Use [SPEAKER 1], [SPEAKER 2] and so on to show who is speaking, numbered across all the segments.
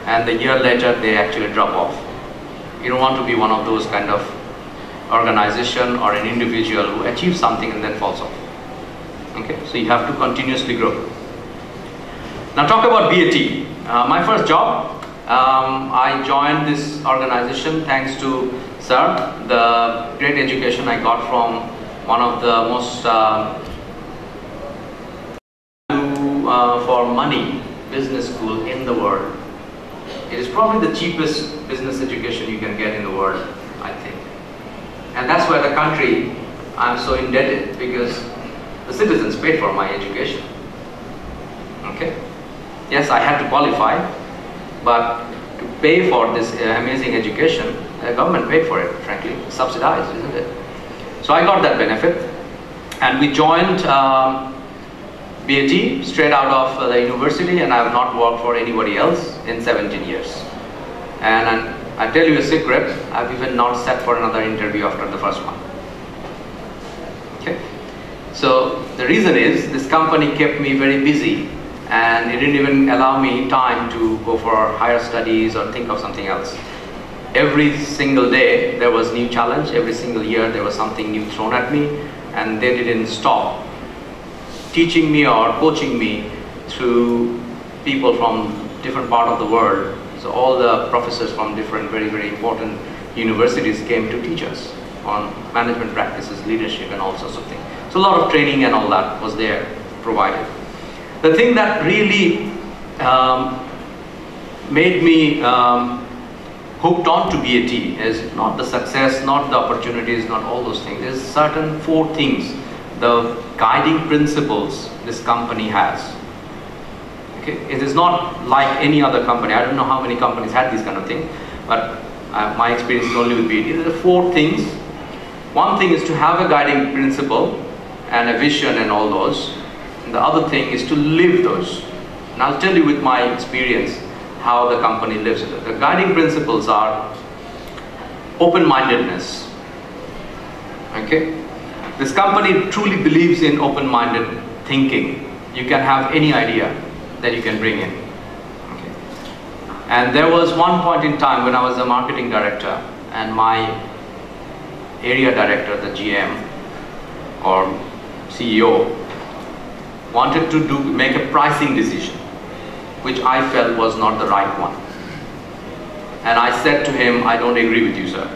[SPEAKER 1] and the year later they actually drop off. You don't want to be one of those kind of organization or an individual who achieves something and then falls off. Okay, so you have to continuously grow. Now talk about BAT. My first job, I joined this organization thanks to Sir, the great education I got from one of the most for money business school in the world. It is probably the cheapest business education you can get in the world, I think. And that's why the country, I'm so indebted, because the citizens paid for my education. Okay? Yes, I had to qualify, but to pay for this amazing education, the government paid for it, frankly, subsidized, isn't it? So I got that benefit, and we joined BAT straight out of the university, and I have not worked for anybody else in 17 years. And I tell you a secret, I've even not sat for another interview after the first one. Okay? So the reason is, this company kept me very busy, and it didn't even allow me time to go for higher studies or think of something else. Every single day there was new challenge, every single year there was something new thrown at me, and they didn't stop teaching me or coaching me through people from different part of the world. So all the professors from different very, very important universities came to teach us on management practices, leadership, and all sorts of things. So a lot of training and all that was there provided. The thing that really made me hooked on to BAT is not the success, not the opportunities, not all those things. There's certain 4 things, the guiding principles this company has. Okay? It is not like any other company. I don't know how many companies had this kind of thing, but my experience is only with BAT. There are 4 things. One thing is to have a guiding principle and a vision and all those. And the other thing is to live those. And I'll tell you with my experience how the company lives it. The guiding principles are open-mindedness. Okay? This company truly believes in open-minded thinking. You can have any idea that you can bring in. Okay? And there was one point in time when I was a marketing director, and my area director, the GM or CEO, wanted to make a pricing decision, which I felt was not the right one. And I said to him, I don't agree with you, sir.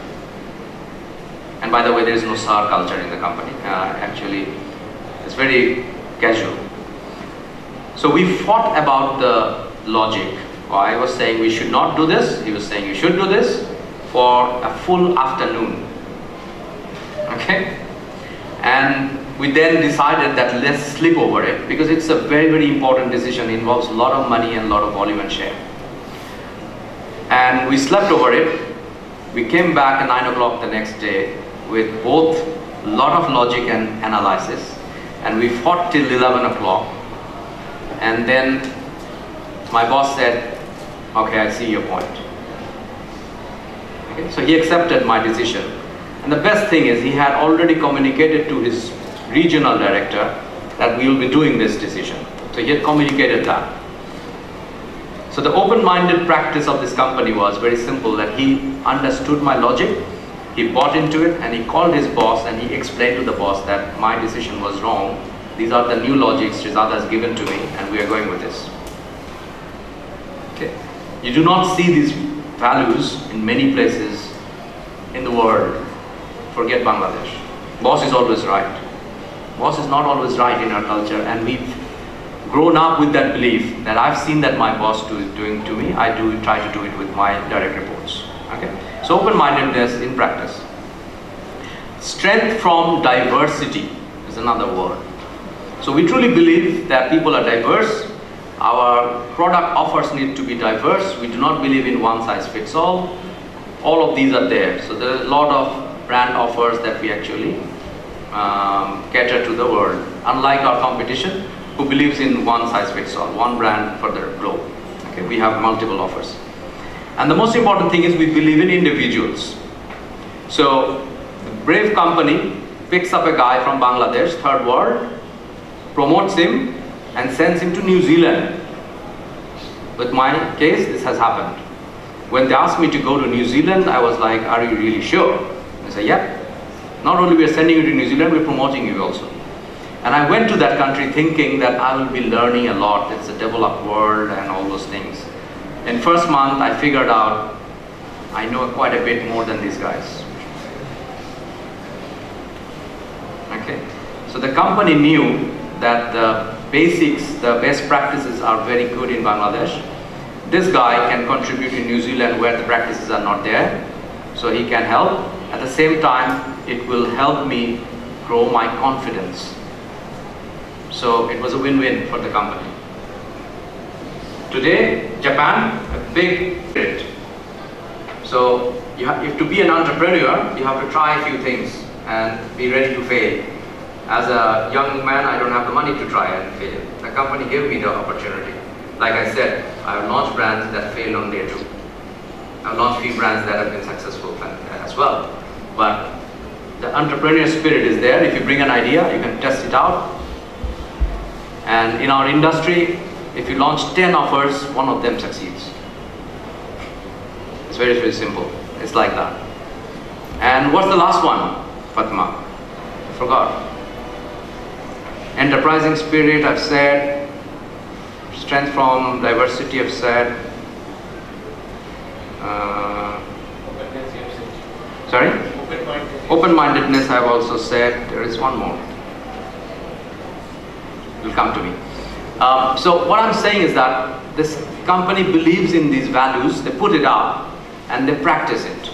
[SPEAKER 1] And by the way, there is no SAR culture in the company. Actually, it's very casual. So we fought about the logic. I was saying we should not do this. He was saying you should do this for a full afternoon. Okay? And we then decided that let's sleep over it, because it's a very, very important decision. It involves a lot of money and a lot of volume and share. And we slept over it. We came back at 9 o'clock the next day with both a lot of logic and analysis. And we fought till 11 o'clock. And then my boss said, okay, I see your point. Okay, so he accepted my decision. And the best thing is he had already communicated to his regional director that we will be doing this decision. So he had communicated that. So the open-minded practice of this company was very simple, that he understood my logic, he bought into it, and he called his boss and he explained to the boss that my decision was wrong. These are the new logics Srizad has given to me, and we are going with this. Okay. You do not see these values in many places in the world. Forget Bangladesh. Boss is always right. Boss is not always right in our culture, and we've grown up with that belief that I've seen that my boss doing to me, I try to do it with my direct reports. Okay? So open-mindedness in practice. Strength from diversity is another word. So we truly believe that people are diverse. Our product offers need to be diverse. We do not believe in one size fits all. All of these are there. So there are a lot of brand offers that we actually cater to the world. Unlike our competition, who believes in one size fits all, one brand for the globe. Okay, we have multiple offers. And the most important thing is we believe in individuals. So the brave company picks up a guy from Bangladesh, third world, promotes him and sends him to New Zealand. With my case, this has happened. When they asked me to go to New Zealand, I was like, are you really sure? I said, yeah. Not only we are sending you to New Zealand, we're promoting you also. And I went to that country thinking that I will be learning a lot. It's a developed world and all those things. In first month, I figured out I know quite a bit more than these guys. Okay. So the company knew that the basics, the best practices are very good in Bangladesh. This guy can contribute in New Zealand where the practices are not there, so he can help. At the same time, it will help me grow my confidence. So it was a win-win for the company. Today, Japan, a big hit. So if to be an entrepreneur, you have to try a few things and be ready to fail. As a young man, I don't have the money to try and fail. The company gave me the opportunity. Like I said, I have launched brands that failed on day 2. I've launched few brands that have been successful as well. But the entrepreneurial spirit is there. If you bring an idea, you can test it out. And in our industry, if you launch 10 offers, one of them succeeds. It's very, very simple. It's like that. And what's the last one, Fatma? I forgot. Enterprising spirit, I've said. Strength from diversity, I've said. Sorry? Open-mindedness, I've also said. There is one more. It will come to me. So what I'm saying is that this company believes in these values, they put it up, and they practice it.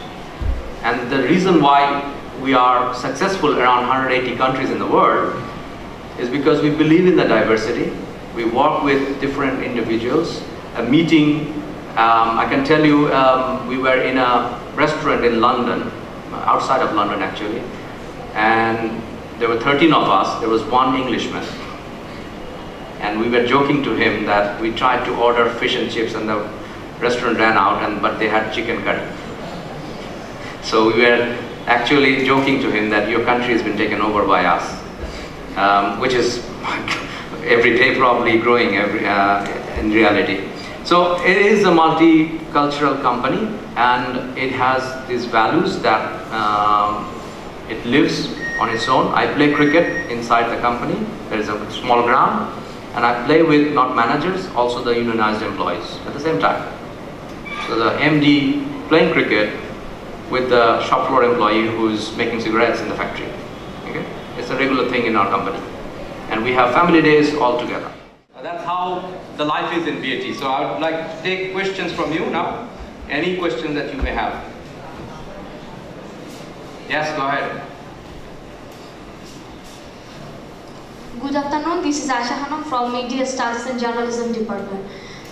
[SPEAKER 1] And the reason why we are successful around 180 countries in the world is because we believe in the diversity. We work with different individuals. A meeting, I can tell you, we were in a restaurant in London, outside of London actually, and there were 13 of us, there was one Englishman. And we were joking to him that we tried to order fish and chips and the restaurant ran out, but they had chicken curry. So we were actually joking to him that your country has been taken over by us, which is every day probably growing in reality. So it is a multicultural company and it has these values that it lives on its own. I play cricket inside the company. There is a small ground. And I play with not managers, also the unionized employees at the same time. So the MD playing cricket with the shop floor employee who's making cigarettes in the factory. Okay? It's a regular thing in our company. And we have family days all together. That's how the life is in BAT. So I would like to take questions from you now. Any questions that you may have. Yes, go ahead.
[SPEAKER 2] Good afternoon, this is Asha Hanam from Media Studies and Journalism Department.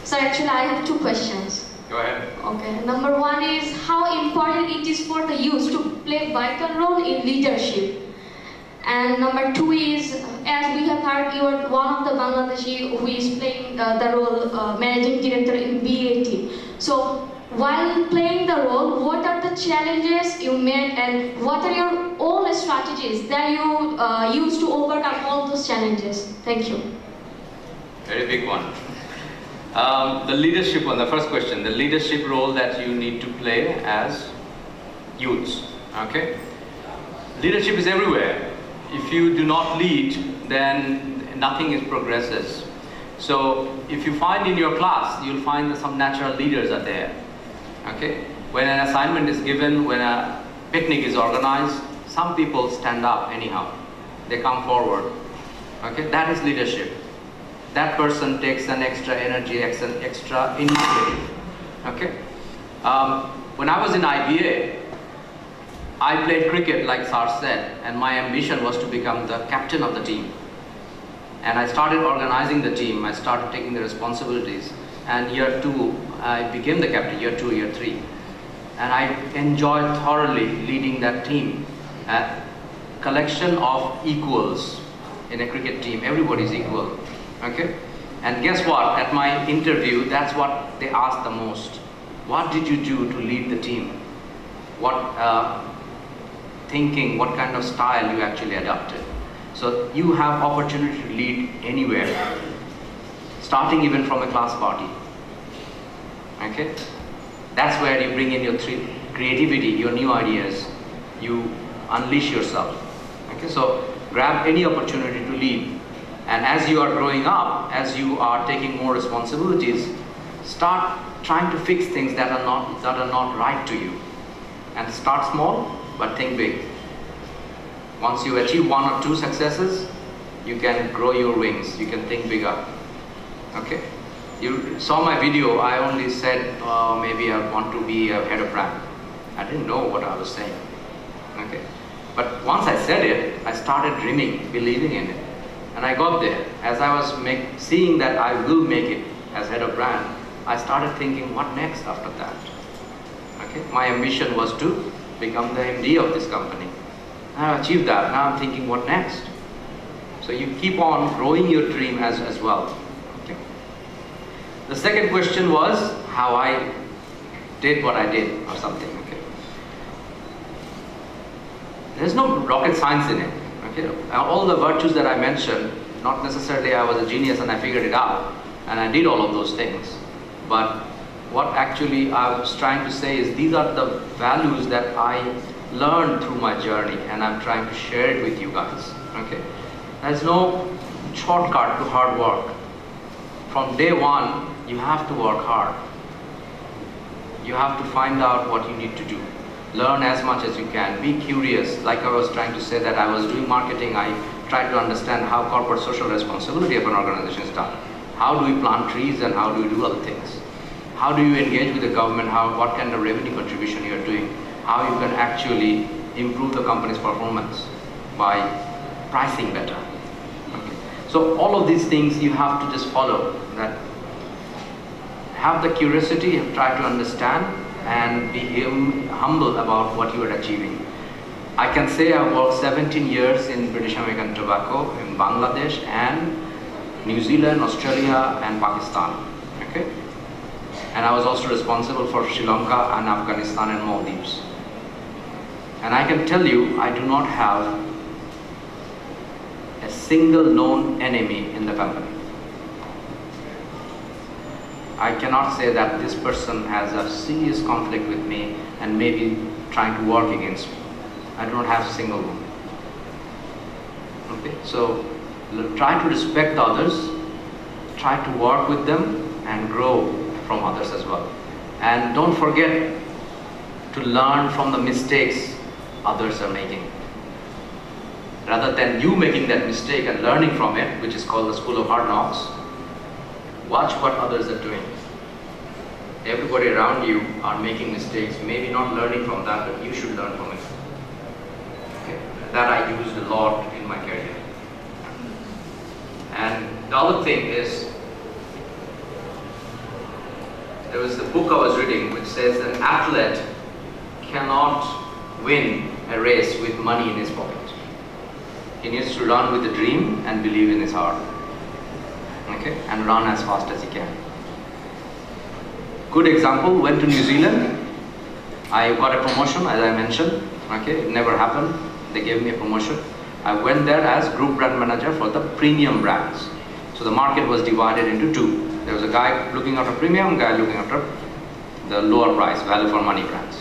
[SPEAKER 2] So actually I have 2 questions.
[SPEAKER 1] Go ahead.
[SPEAKER 2] Okay, number 1 is how important it is for the youth to play vital role in leadership. And number 2 is, as we have heard, you are one of the Bangladeshi who is playing the role managing director in BAT. So while playing the role, what are the challenges you met and what are your own strategies that you use to overcome all those challenges? Thank you.
[SPEAKER 1] Very big one. The leadership one, the first question, the leadership role that you need to play as youths. Okay? Leadership is everywhere. If you do not lead, then nothing progresses. So if you find in your class, you'll find that some natural leaders are there. Okay? When an assignment is given, when a picnic is organized, some people stand up anyhow. They come forward. Okay? That is leadership. That person takes an extra energy, extra initiative. Okay? When I was in IBA, I played cricket like Sar said, and my ambition was to become the captain of the team. And I started organizing the team. I started taking the responsibilities. And year 2, I became the captain, year 2, year 3. And I enjoyed thoroughly leading that team. A collection of equals in a cricket team, everybody's equal. Okay? And guess what? At my interview, that's what they asked the most. What did you do to lead the team? What thinking, what kind of style you actually adopted? So you have opportunity to lead anywhere, starting even from a class party. Okay? That's where you bring in your creativity, your new ideas. You unleash yourself. Okay? So grab any opportunity to lead. And as you are growing up, as you are taking more responsibilities, start trying to fix things that are not right to you. And start small, but think big. Once you achieve 1 or 2 successes, you can grow your wings. You can think bigger. Okay? You saw my video. I only said, maybe I want to be a head of brand. I didn't know what I was saying. Okay? But once I said it, I started dreaming, believing in it. And I got there. As I was seeing that I will make it as head of brand, I started thinking, what next after that? Okay? My ambition was to become the MD of this company. I achieved that. Now I'm thinking, what next? So you keep on growing your dream as well. Okay? The second question was how I did what I did or something. Okay? There's no rocket science in it. Okay? All the virtues that I mentioned, not necessarily I was a genius and I figured it out and I did all of those things. But what actually I was trying to say is these are the values that I learned through my journey and I'm trying to share it with you guys. Okay? There's no shortcut to hard work. From day one, you have to work hard. You have to find out what you need to do. Learn as much as you can. Be curious. Like I was trying to say that I was doing marketing, I tried to understand how corporate social responsibility of an organization is done. How do we plant trees and how do we do other things? How do you engage with the government? What kind of revenue contribution you are doing? How you can actually improve the company's performance by pricing better. Okay. So all of these things you have to just follow. That have the curiosity, try to understand, and be humble about what you are achieving. I can say I worked 17 years in British American Tobacco in Bangladesh and New Zealand, Australia and Pakistan. Okay? And I was also responsible for Sri Lanka and Afghanistan and Maldives. And I can tell you, I do not have a single known enemy in the company. I cannot say that this person has a serious conflict with me and maybe trying to work against me. I do not have a single one. Okay, so try to respect others, try to work with them and grow from others as well. And don't forget to learn from the mistakes others are making. Rather than you making that mistake and learning from it, which is called the School of Hard Knocks, watch what others are doing. Everybody around you are making mistakes, maybe not learning from that, but you should learn from it. Okay. That I used a lot in my career. And the other thing is, there was a book I was reading which says that an athlete cannot win a race with money in his pocket. He needs to run with a dream and believe in his heart. Okay? And run as fast as he can. Good example, went to New Zealand. I got a promotion, as I mentioned. Okay? It never happened. They gave me a promotion. I went there as group brand manager for the premium brands. So the market was divided into two. There was a guy looking after premium, guy looking after the lower price, value for money brands.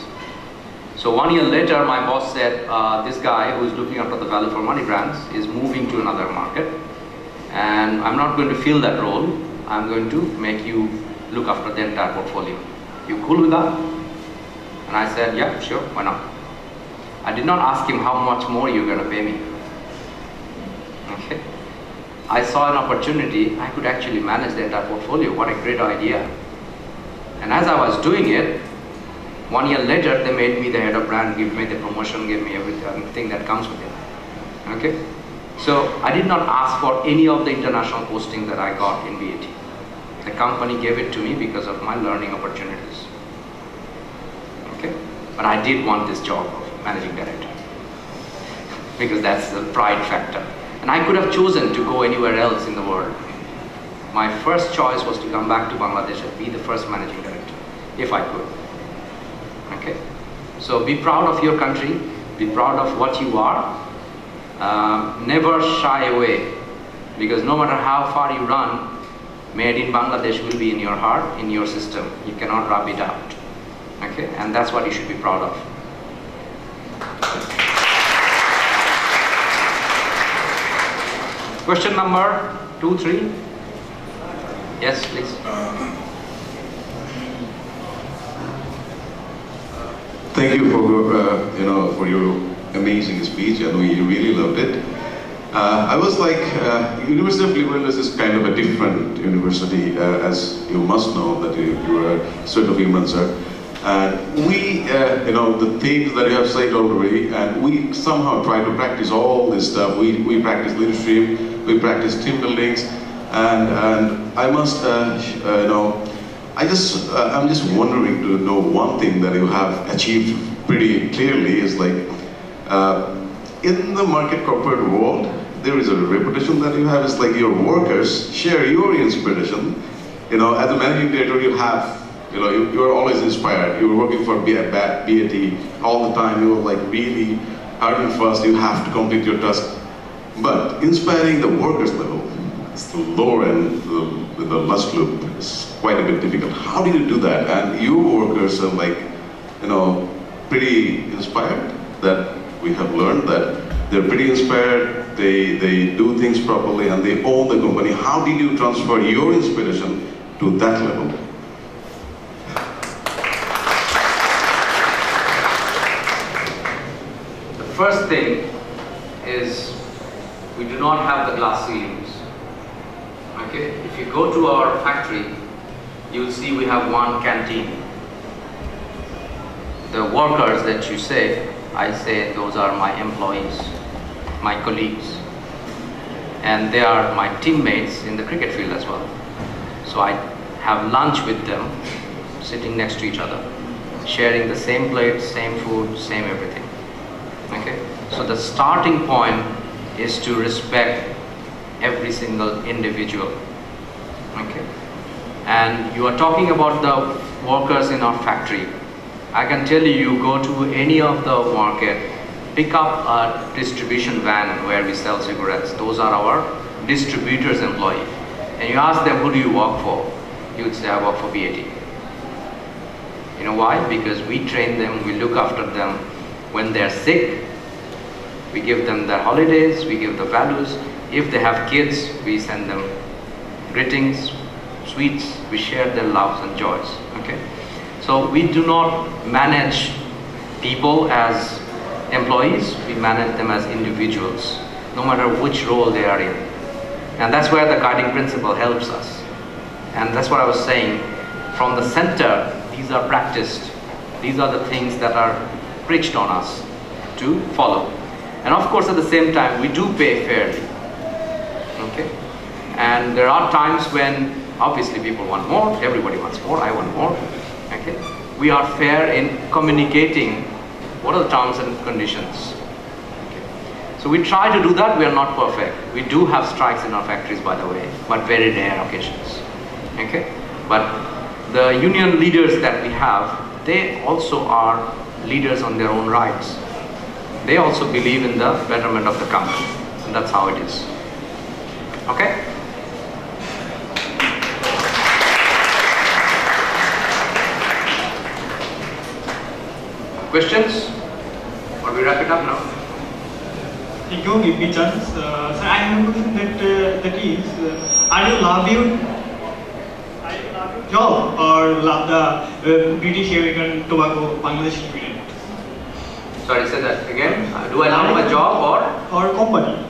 [SPEAKER 1] So 1 year later, my boss said, this guy who is looking after the value for money brands is moving to another market. And I'm not going to fill that role. I'm going to make you look after the entire portfolio. You cool with that? And I said, yeah, sure, why not? I did not ask him how much more you're going to pay me. Okay. I saw an opportunity, I could actually manage the entire portfolio. What a great idea. And as I was doing it, 1 year later, they made me the head of brand, gave me the promotion, gave me everything that comes with it. Okay? So I did not ask for any of the international postings that I got in BAT. The company gave it to me because of my learning opportunities. Okay? But I did want this job of managing director. Because that's the pride factor. And I could have chosen to go anywhere else in the world. My first choice was to come back to Bangladesh and be the first managing director, if I could. Okay? So be proud of your country, be proud of what you are. Never shy away, because no matter how far you run, Made in Bangladesh will be in your heart, in your system. You cannot rub it out. Okay, and that's what you should be proud of. Question number 2, 3. Yes, please.
[SPEAKER 3] Thank you for for your amazing speech, and we really loved it. I was like, University of Liverpool is kind of a different university, as you must know that you are a student of human, sir. And we, the things that you have said already, and we somehow try to practice all this stuff. We practice leadership, we practice team buildings, and I must, I'm just wondering to know one thing that you have achieved pretty clearly is like, in the market corporate world, there is a reputation that you have. It's like your workers share your inspiration. As a managing director, you have, you are always inspired. You're working for BAT all the time. You're like really hard and fast. You have to complete your task. But inspiring the workers level, it's the lower end, the last loop, is quite a bit difficult. How do you do that? And your workers are like, pretty inspired. That we have learned that they're pretty inspired. They do things properly and they own the company. How did you transfer your inspiration to that level?
[SPEAKER 1] The first thing is we do not have the glass ceilings. Okay? If you go to our factory, you'll see we have one canteen. The workers that you say, I say those are my employees, my colleagues, and they are my teammates in the cricket field as well. So I have lunch with them, sitting next to each other, sharing the same plate, same food, same everything. Okay? So the starting point is to respect every single individual. Okay? And you are talking about the workers in our factory. I can tell you, go to any of the market, pick up a distribution van where we sell cigarettes. Those are our distributors' employee. And you ask them, who do you work for? You would say, I work for BAT. You know why? Because we train them, we look after them. When they're sick, we give them their holidays, we give the values. If they have kids, we send them greetings, sweets, we share their loves and joys. Okay? So we do not manage people as employees, we manage them as individuals, no matter which role they are in. And that's where the guiding principle helps us. And that's what I was saying, from the center, these are practiced. These are the things that are preached on us to follow. And of course, at the same time, we do pay fairly. Okay? And there are times when obviously people want more, everybody wants more, I want more. Okay? We are fair in communicating what are the terms and conditions. Okay? So we try to do that. We are not perfect. We do have strikes in our factories, by the way, but very rare occasions. Okay? But the union leaders that we have, they also are leaders on their own rights. They also believe in the betterment of the company, and that's how it is. Okay? Questions? Or we wrap it up now?
[SPEAKER 4] Thank you, give me chance. Sir, I have a question that is, are you love your job or love the British American Tobacco Bangladesh Limited?
[SPEAKER 1] Sorry, say that again. Do I love my job
[SPEAKER 4] or company?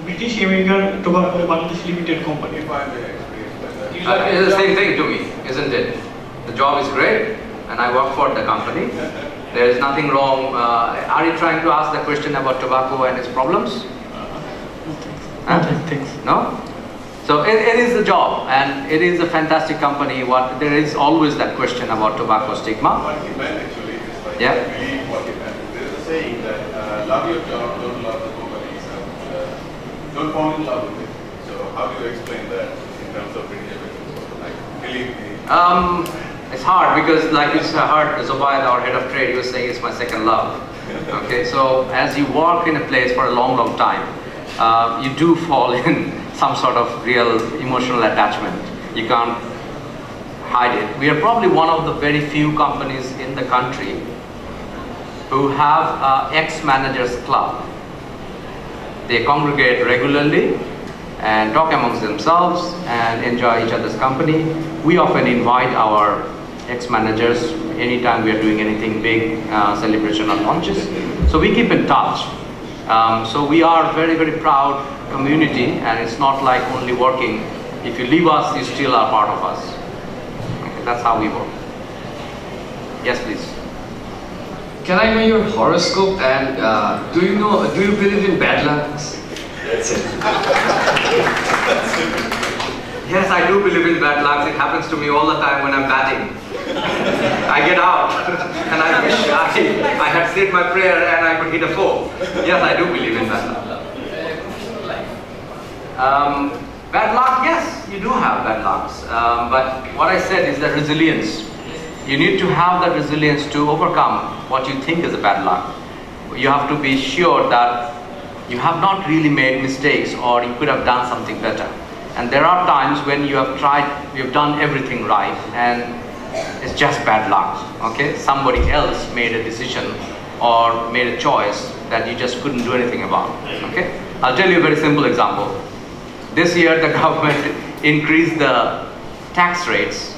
[SPEAKER 4] British American Tobacco Bangladesh Limited company.
[SPEAKER 1] It's the same thing to me, isn't it? The job is great, and I work for the company. There is nothing wrong. Are you trying to ask the question about tobacco and its problems? No? So it is a job, and it is a fantastic company. There is always that question about tobacco stigma.
[SPEAKER 3] What he meant actually is like,
[SPEAKER 1] yeah.
[SPEAKER 3] Really what he meant. There is a saying that love your job, don't love the company, so don't fall in love with it. So how do you explain that in terms of British American? Like, believe me.
[SPEAKER 1] It's hard because, like you heard Zubair, our head of trade, he was saying it's my second love. Okay, so as you work in a place for a long, long time, you do fall in some sort of real emotional attachment. You can't hide it. We are probably one of the very few companies in the country who have an ex-managers club. They congregate regularly and talk amongst themselves and enjoy each other's company. We often invite our ex-managers anytime we are doing anything big, celebration or launches. So we keep in touch. So we are very, very proud community, and it's not like only working. If you leave us, you still are part of us. Okay, that's how we work. Yes, please.
[SPEAKER 5] Can I know your horoscope, and do you believe in bad luck? That's it.
[SPEAKER 1] Yes, I do believe in bad luck. It happens to me all the time when I'm batting. I get out and I wish I had said my prayer and I could hit a 4. Yes, I do believe in bad luck. Bad luck, yes, you do have bad lucks. But what I said is the resilience. You need to have that resilience to overcome what you think is a bad luck. You have to be sure that you have not really made mistakes, or you could have done something better. And there are times when you have tried, you've done everything right, and it's just bad luck, okay? Somebody else made a decision or made a choice that you just couldn't do anything about, okay? I'll tell you a very simple example. This year the government increased the tax rates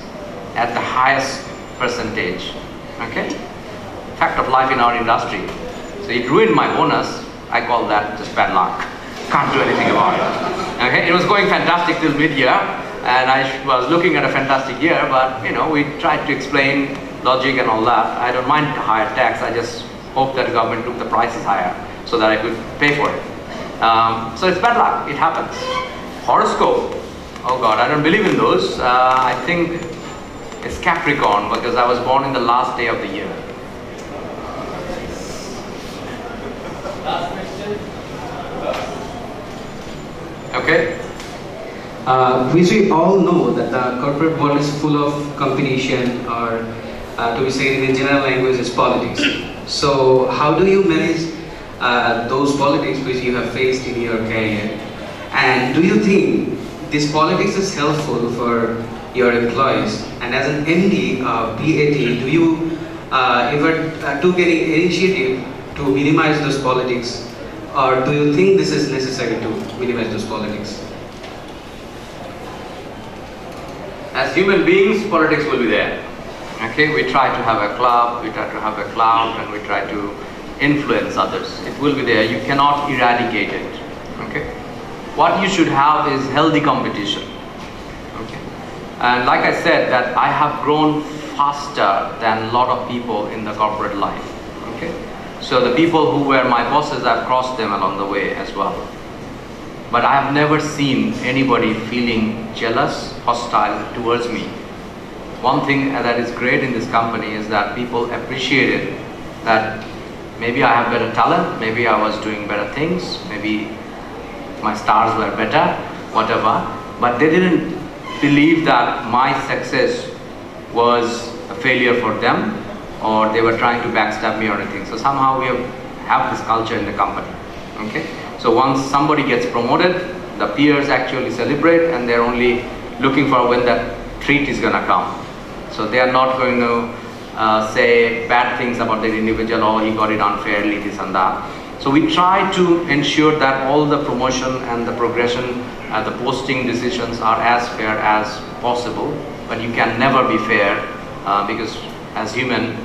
[SPEAKER 1] at the highest percentage, okay? Fact of life in our industry. So it ruined my bonus. I call that just bad luck. Can't do anything about it. Okay? It was going fantastic till mid-year, and I was looking at a fantastic year, but you know, we tried to explain logic and all that. I don't mind higher tax. I just hope that the government took the prices higher so that I could pay for it. So it's bad luck. It happens. Horoscope. Oh God, I don't believe in those. I think it's Capricorn because I was born in the last day of the year.
[SPEAKER 5] Last question.
[SPEAKER 1] Okay.
[SPEAKER 5] We all know that the corporate world is full of competition, or to be said in general language is politics. So how do you manage those politics which you have faced in your career? And do you think this politics is helpful for your employees? And as an MD, BAT, do you ever took any initiative to minimize those politics? Or do you think this is necessary to minimize those politics?
[SPEAKER 1] As human beings, politics will be there. Okay, we try to have a club, we try to have a cloud, and we try to influence others. It will be there. You cannot eradicate it. Okay, what you should have is healthy competition. Okay, and like I said, that I have grown faster than a lot of people in the corporate life. Okay. So the people who were my bosses, I've crossed them along the way as well. But I have never seen anybody feeling jealous, hostile towards me. One thing that is great in this company is that people appreciated that maybe I have better talent, maybe I was doing better things, maybe my stars were better, whatever. But they didn't believe that my success was a failure for them, or they were trying to backstab me or anything. So somehow we have this culture in the company. Okay? So once somebody gets promoted, the peers actually celebrate, and they're only looking for when that treat is gonna come. So they are not going to say bad things about the individual, oh, he got it unfairly, this and that. So we try to ensure that all the promotion and the progression, the posting decisions are as fair as possible. But you can never be fair because as human,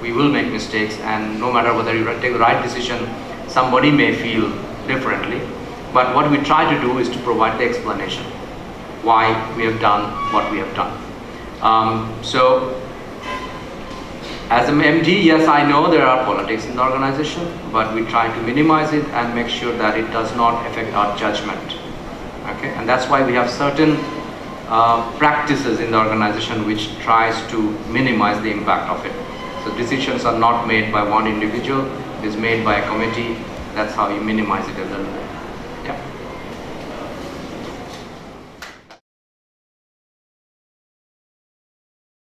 [SPEAKER 1] we will make mistakes, and no matter whether you take the right decision, somebody may feel differently. But what we try to do is to provide the explanation why we have done what we have done. So as an MD, yes, I know there are politics in the organization, but we try to minimize it and make sure that it does not affect our judgment. Okay, and that's why we have certain practices in the organization which tries to minimize the impact of it. So decisions are not made by one individual, it is made by a committee. That's how you minimize it a little bit.